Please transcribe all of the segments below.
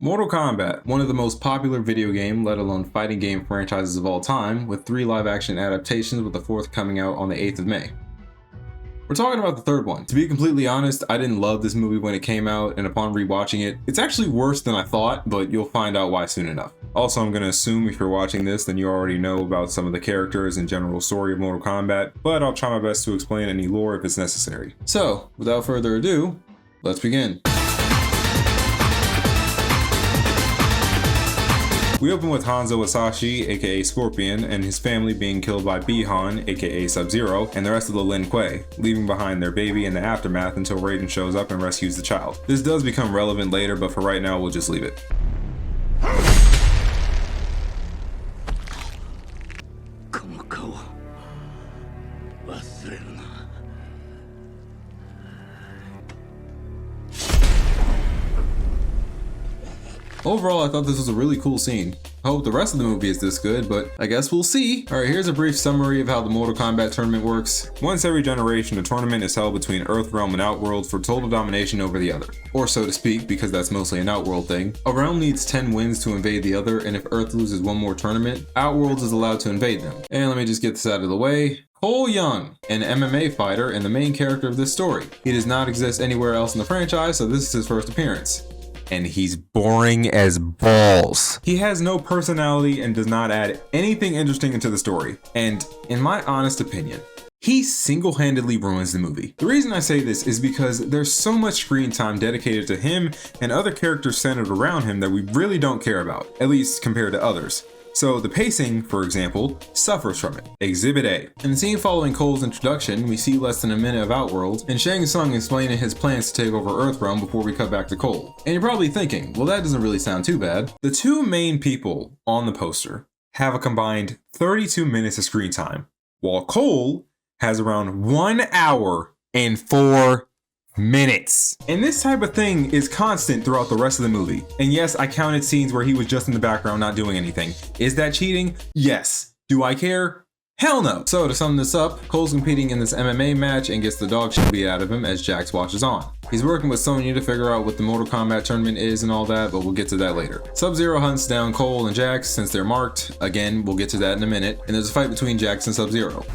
Mortal Kombat, one of the most popular video game, let alone fighting game franchises of all time, with 3 live-action adaptations with the 4th coming out on the 8th of May. We're talking about the 3rd one. To be completely honest, I didn't love this movie when it came out, and upon rewatching it, it's actually worse than I thought, but you'll find out why soon enough. Also, I'm gonna assume if you're watching this, then you already know about some of the characters and general story of Mortal Kombat, but I'll try my best to explain any lore if it's necessary. So, without further ado, let's begin. We open with Hanzo Hasashi, aka Scorpion, and his family being killed by Bi-Han, aka Sub-Zero, and the rest of the Lin Kuei, leaving behind their baby in the aftermath until Raiden shows up and rescues the child. This does become relevant later, but for right now, we'll just leave it. Overall, I thought this was a really cool scene. I hope the rest of the movie is this good, but I guess we'll see. Alright, here's a brief summary of how the Mortal Kombat tournament works. Once every generation, a tournament is held between Earthrealm and Outworld for total domination over the other. Or so to speak, because that's mostly an Outworld thing. A realm needs 10 wins to invade the other, and if Earth loses one more tournament, Outworld is allowed to invade them. And let me just get this out of the way. Cole Young, an MMA fighter and the main character of this story. He does not exist anywhere else in the franchise, so this is his first appearance. And he's boring as balls. He has no personality and does not add anything interesting into the story. And in my honest opinion, he single-handedly ruins the movie. The reason I say this is because there's so much screen time dedicated to him and other characters centered around him that we really don't care about, at least compared to others. So the pacing, for example, suffers from it. Exhibit A. In the scene following Cole's introduction, we see less than a minute of Outworld, and Shang Tsung explaining his plans to take over Earthrealm before we cut back to Cole. And you're probably thinking, well, that doesn't really sound too bad. The 2 main people on the poster have a combined 32 minutes of screen time, while Cole has around 1 hour and 4 minutes. And this type of thing is constant throughout the rest of the movie. And yes, I counted scenes where he was just in the background not doing anything. Is that cheating? Yes. Do I care? Hell no. So to sum this up, Cole's competing in this MMA match and gets the dog shit beat out of him as Jax watches on. He's working with Sonya to figure out what the Mortal Kombat tournament is and all that, but we'll get to that later. Sub-Zero hunts down Cole and Jax since they're marked. Again, we'll get to that in a minute. And there's a fight between Jax and Sub-Zero.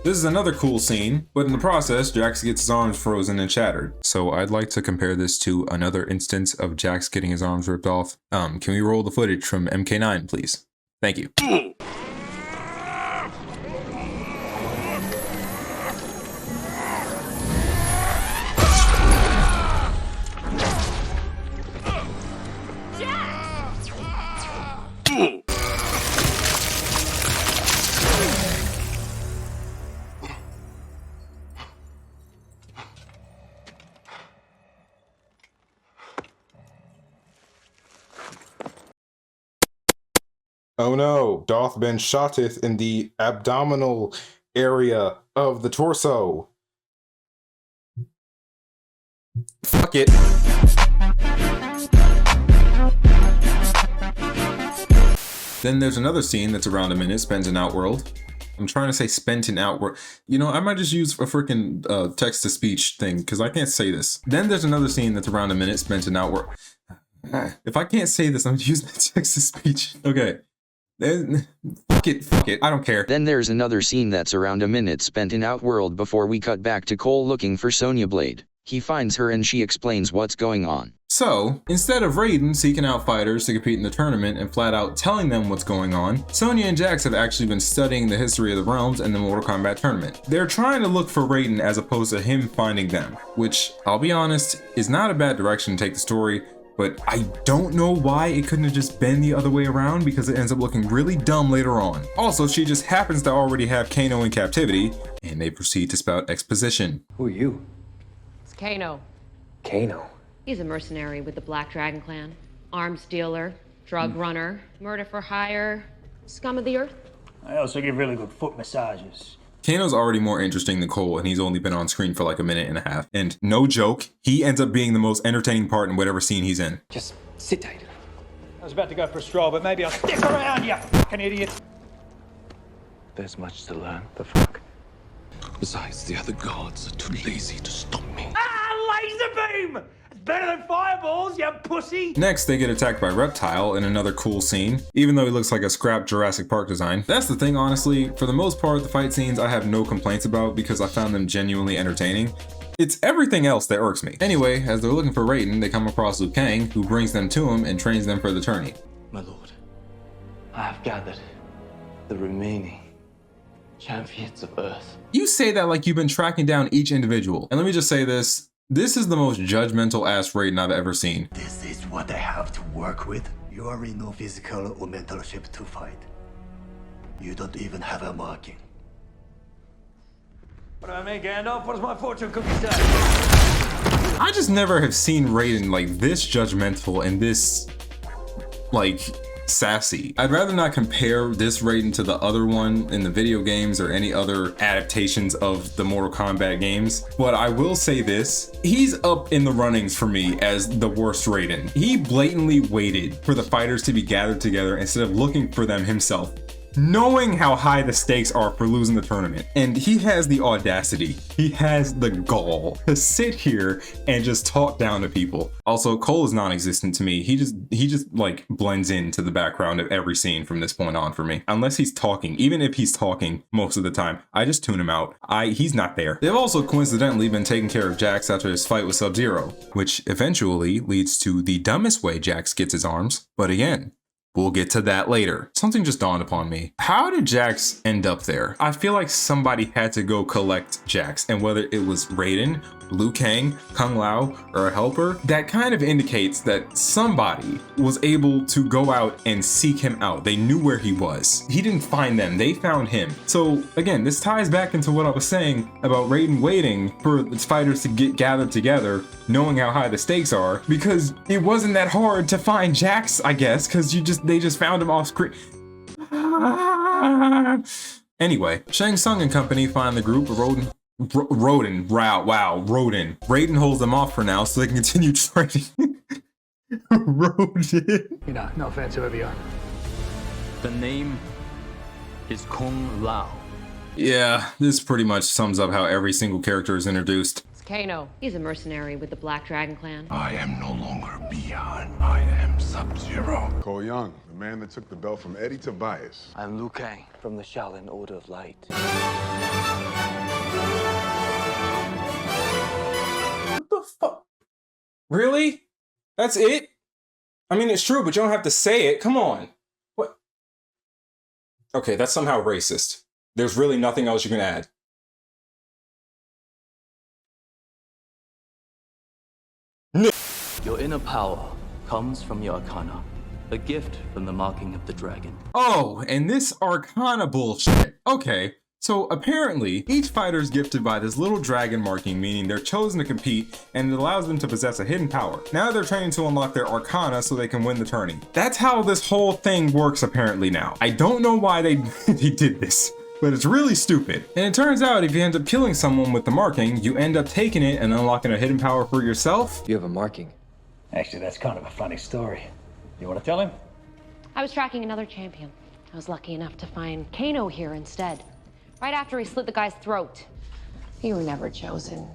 This is another cool scene, but in the process, Jax gets his arms frozen and shattered. So I'd like to compare this to another instance of Jax getting his arms ripped off. Can we roll the footage from MK9, please? Thank you. Oh no, Doth been shotteth in the abdominal area of the torso. Fuck it. Then there's another scene that's around a minute spent in Outworld. I'm trying to say spent in Outworld. You know, I might just use a freaking text-to-speech thing because I can't say this. Then there's another scene that's around a minute spent in Outworld. If I can't say this, I'm using text-to-speech. Okay. Fuck it, I don't care. Then there's another scene that's around a minute spent in Outworld before we cut back to Cole looking for Sonya Blade. He finds her and she explains what's going on. So, instead of Raiden seeking out fighters to compete in the tournament and flat out telling them what's going on, Sonya and Jax have actually been studying the history of the realms and the Mortal Kombat tournament. They're trying to look for Raiden as opposed to him finding them, which, I'll be honest, is not a bad direction to take the story. But I don't know why it couldn't have just been the other way around because it ends up looking really dumb later on. Also, she just happens to already have Kano in captivity, and they proceed to spout exposition. Who are you? It's Kano. Kano? He's a mercenary with the Black Dragon Clan. Arms dealer, drug runner, murder for hire, scum of the earth. I also give really good foot massages. Kano's already more interesting than Cole, and he's only been on screen for like a minute and a half. And no joke, he ends up being the most entertaining part in whatever scene he's in. Just sit tight. I was about to go for a stroll, but maybe I'll stick around, you fucking idiot. There's much to learn. The fuck? Besides, the other guards are too lazy to stop me. Ah, laser beam! It's better than fireballs, you pussy! Next, they get attacked by Reptile in another cool scene, even though he looks like a scrapped Jurassic Park design. That's the thing, honestly. For the most part, the fight scenes I have no complaints about because I found them genuinely entertaining. It's everything else that irks me. Anyway, as they're looking for Raiden, they come across Liu Kang, who brings them to him and trains them for the tourney. My lord, I have gathered the remaining champions of Earth. You say that like you've been tracking down each individual. And let me just say this. This is the most judgmental ass Raiden I've ever seen. This is what I have to work with. You are in no physical or mental shape to fight. You don't even have a marking. What do I mean, Gandalf? What does my fortune cookie say? I just never have seen Raiden like this judgmental and this, like, sassy. I'd rather not compare this Raiden to the other one in the video games or any other adaptations of the Mortal Kombat games, but I will say this, he's up in the runnings for me as the worst Raiden. He blatantly waited for the fighters to be gathered together instead of looking for them himself, knowing how high the stakes are for losing the tournament. And he has the audacity, he has the gall to sit here and just talk down to people. Also, Cole is non-existent to me. He just like blends into the background of every scene from this point on for me. Unless he's talking, even if he's talking most of the time, I just tune him out. He's not there. They've also coincidentally been taking care of Jax after his fight with Sub-Zero, which eventually leads to the dumbest way Jax gets his arms. But again, we'll get to that later. Something just dawned upon me. How did Jax end up there? I feel like somebody had to go collect Jax, and whether it was Raiden, Liu Kang, Kung Lao, or a helper, that kind of indicates that somebody was able to go out and seek him out. They knew where he was. He didn't find them, they found him. So again, this ties back into what I was saying about Raiden waiting for its fighters to get gathered together, knowing how high the stakes are, because it wasn't that hard to find Jax, I guess, because they just found him off screen. Anyway, Shang Tsung and company find the group of Raiden. Raiden holds them off for now so they can continue training. Raiden. No offense, whoever you are. The name is Kung Lao. Yeah, this pretty much sums up how every single character is introduced. It's Kano. He's a mercenary with the Black Dragon Clan. I am no longer Beyond. I am Sub-Zero. Cole Young, the man that took the belt from Eddie Tobias. I'm Liu Kang from the Shaolin Order of Light. What the fuck? Really? That's it? I mean, it's true, but you don't have to say it. Come on. What? Okay, that's somehow racist. There's really nothing else you can add. Your inner power comes from your arcana, a gift from the marking of the dragon. Oh, and this arcana bullshit. Okay, so apparently each fighter is gifted by this little dragon marking, meaning they're chosen to compete, and it allows them to possess a hidden power. Now they're training to unlock their arcana so they can win the tourney. That's how this whole thing works apparently now. I don't know why they did this, but it's really stupid. And it turns out if you end up killing someone with the marking, you end up taking it and unlocking a hidden power for yourself. You have a marking. Actually, that's kind of a funny story. You want to tell him? I was tracking another champion. I was lucky enough to find Kano here instead. Right after he slit the guy's throat. You were never chosen.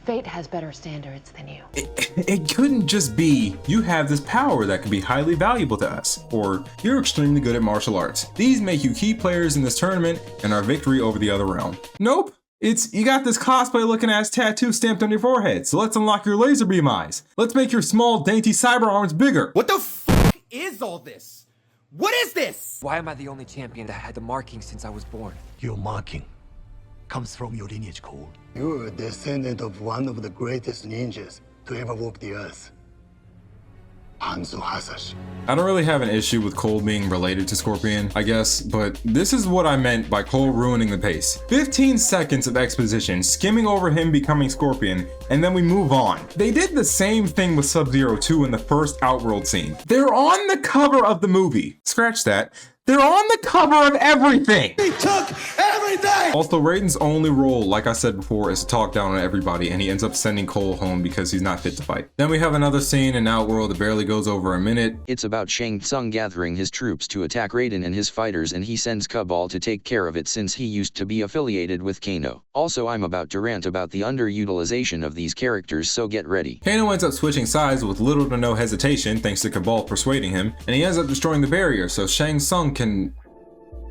Fate has better standards than you. It couldn't just be, you have this power that could be highly valuable to us, or you're extremely good at martial arts. These make you key players in this tournament and our victory over the other realm. Nope. It's, you got this cosplay looking ass tattoo stamped on your forehead, so let's unlock your laser beam eyes. Let's make your small, dainty cyber arms bigger. What the f is all this? What is this? Why am I the only champion that had the marking since I was born? Your marking comes from your lineage, Cole. You're a descendant of one of the greatest ninjas to ever walk the earth. Hanzo Hasashi. I don't really have an issue with Cole being related to Scorpion, I guess, but this is what I meant by Cole ruining the pace. 15 seconds of exposition, skimming over him becoming Scorpion, and then we move on. They did the same thing with Sub-Zero 2 in the first Outworld scene. They're on the cover of the movie. Scratch that. They're on the cover of everything! He took everything! Also, Raiden's only role, like I said before, is to talk down on everybody, and he ends up sending Cole home because he's not fit to fight. Then we have another scene in Outworld that barely goes over a minute. It's about Shang Tsung gathering his troops to attack Raiden and his fighters, and he sends Cabal to take care of it since he used to be affiliated with Kano. Also, I'm about to rant about the underutilization of these characters, so get ready. Kano ends up switching sides with little to no hesitation thanks to Cabal persuading him, and he ends up destroying the barrier so Shang Tsung can...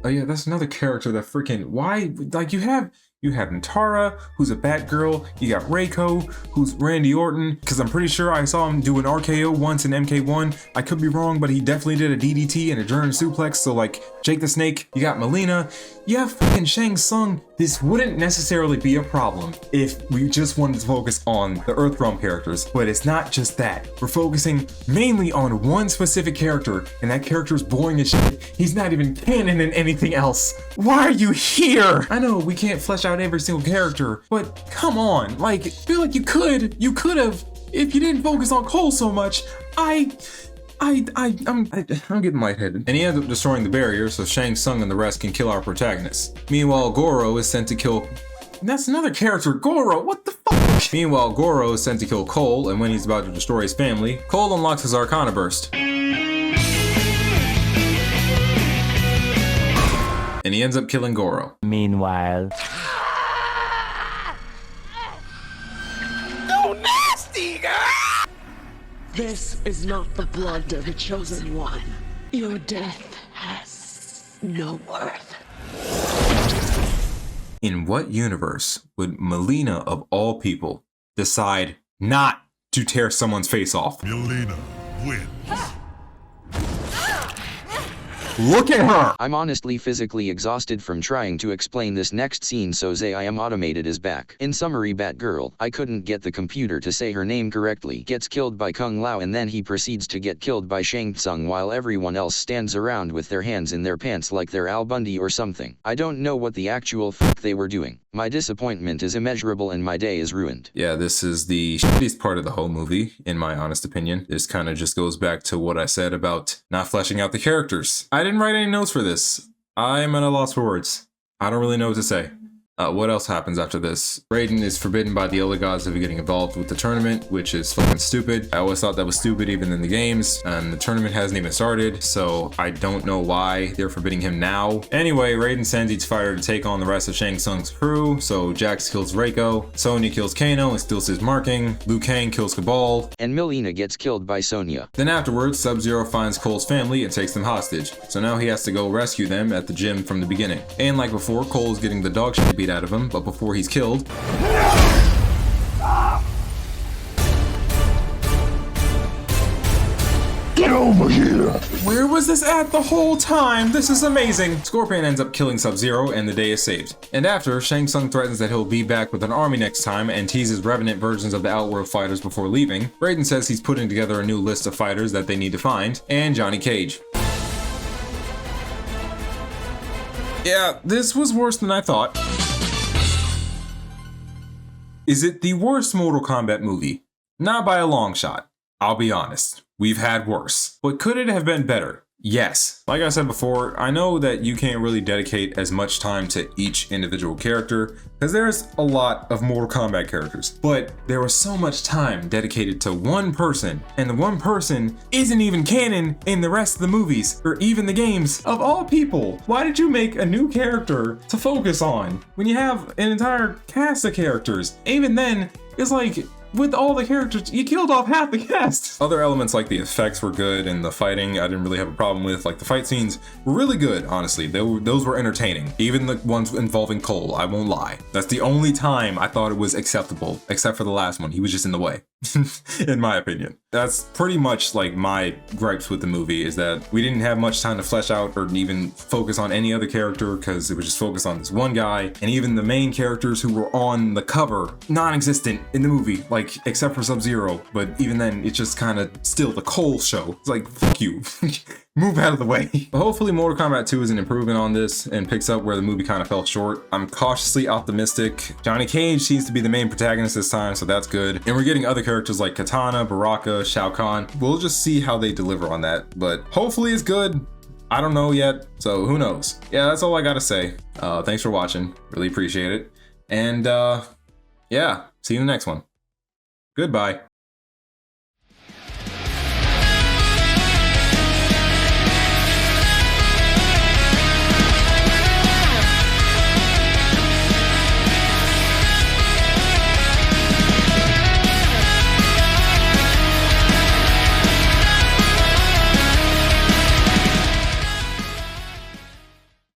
Oh yeah, that's another character that freaking... Why? Like, you have Nitara, who's a Batgirl. You got Reiko, who's Randy Orton, because I'm pretty sure I saw him do an RKO once in MK1. I could be wrong, but he definitely did a DDT and a German suplex, so like, Jake the Snake. You got Melina. You have freaking Shang Tsung. This wouldn't necessarily be a problem if we just wanted to focus on the Earthrealm characters, but it's not just that. We're focusing mainly on one specific character, and that character is boring as shit. He's not even canon in anything else. Why are you here? I know we can't flesh out every single character, but come on, like, I feel like you could have, if you didn't focus on Cole so much. I'm getting lightheaded. And he ends up destroying the barrier so Shang Tsung and the rest can kill our protagonist. Meanwhile, Goro is sent to kill... That's another character, Goro, what the fuck? Meanwhile, Goro is sent to kill Cole, and when he's about to destroy his family, Cole unlocks his Arcana Burst. And he ends up killing Goro. Meanwhile... This is not the blood of the chosen one. Your death has no worth. In what universe would Melina, of all people, decide not to tear someone's face off? Melina wins. Look at her! I'm honestly physically exhausted from trying to explain this next scene, so I am automated is back. In summary, Batgirl, I couldn't get the computer to say her name correctly, gets killed by Kung Lao, and then he proceeds to get killed by Shang Tsung while everyone else stands around with their hands in their pants like they're Al Bundy or something. I don't know what the actual fuck they were doing. My disappointment is immeasurable and my day is ruined. Yeah, this is the shittiest part of the whole movie, in my honest opinion. This kind of just goes back to what I said about not fleshing out the characters. I didn't write any notes for this. I'm at a loss for words. I don't really know what to say. What else happens after this? Raiden is forbidden by the Elder Gods of getting involved with the tournament, which is fucking stupid. I always thought that was stupid even in the games, and the tournament hasn't even started, so I don't know why they're forbidding him now. Anyway, Raiden sends each fighter to take on the rest of Shang Tsung's crew, so Jax kills Reiko, Sonya kills Kano and steals his marking, Liu Kang kills Cabal, and Melina gets killed by Sonya. Then afterwards, Sub-Zero finds Cole's family and takes them hostage, so now he has to go rescue them at the gym from the beginning. And like before, Cole is getting the dog shit beat out of him, but before he's killed, Get over here! Where was this at the whole time? This is amazing! Scorpion ends up killing Sub-Zero and the day is saved. And after, Shang Tsung threatens that he'll be back with an army next time and teases revenant versions of the Outworld fighters before leaving. Raiden says he's putting together a new list of fighters that they need to find, and Johnny Cage. Yeah, this was worse than I thought. Is it the worst Mortal Kombat movie? Not by a long shot. I'll be honest. We've had worse. But could it have been better? Yes. Like I said before, I know that you can't really dedicate as much time to each individual character, because there's a lot of Mortal Kombat characters, but there was so much time dedicated to one person, and the one person isn't even canon in the rest of the movies, or even the games. Of all people, why did you make a new character to focus on when you have an entire cast of characters? Even then, it's like, with all the characters, you killed off half the cast. Other elements like the effects were good, and the fighting I didn't really have a problem with. Like the fight scenes were really good, honestly. Those were entertaining. Even the ones involving Cole, I won't lie. That's the only time I thought it was acceptable, except for the last one. He was just in the way, in my opinion. That's pretty much like my gripes with the movie, is that we didn't have much time to flesh out or even focus on any other character, because it was just focused on this one guy. And even the main characters who were on the cover, non-existent in the movie, like except for Sub-Zero, but even then it's just kind of still the Cole show. It's like, fuck you. Move out of the way. But hopefully Mortal Kombat 2 is an improvement on this and picks up where the movie kind of fell short. I'm cautiously optimistic. Johnny Cage seems to be the main protagonist this time, so that's good. And we're getting other characters like Katana, Baraka, Shao Kahn. We'll just see how they deliver on that, but hopefully it's good. I don't know yet, so who knows? Yeah, that's all I gotta say. Thanks for watching, really appreciate it. And yeah, see you in the next one. Goodbye.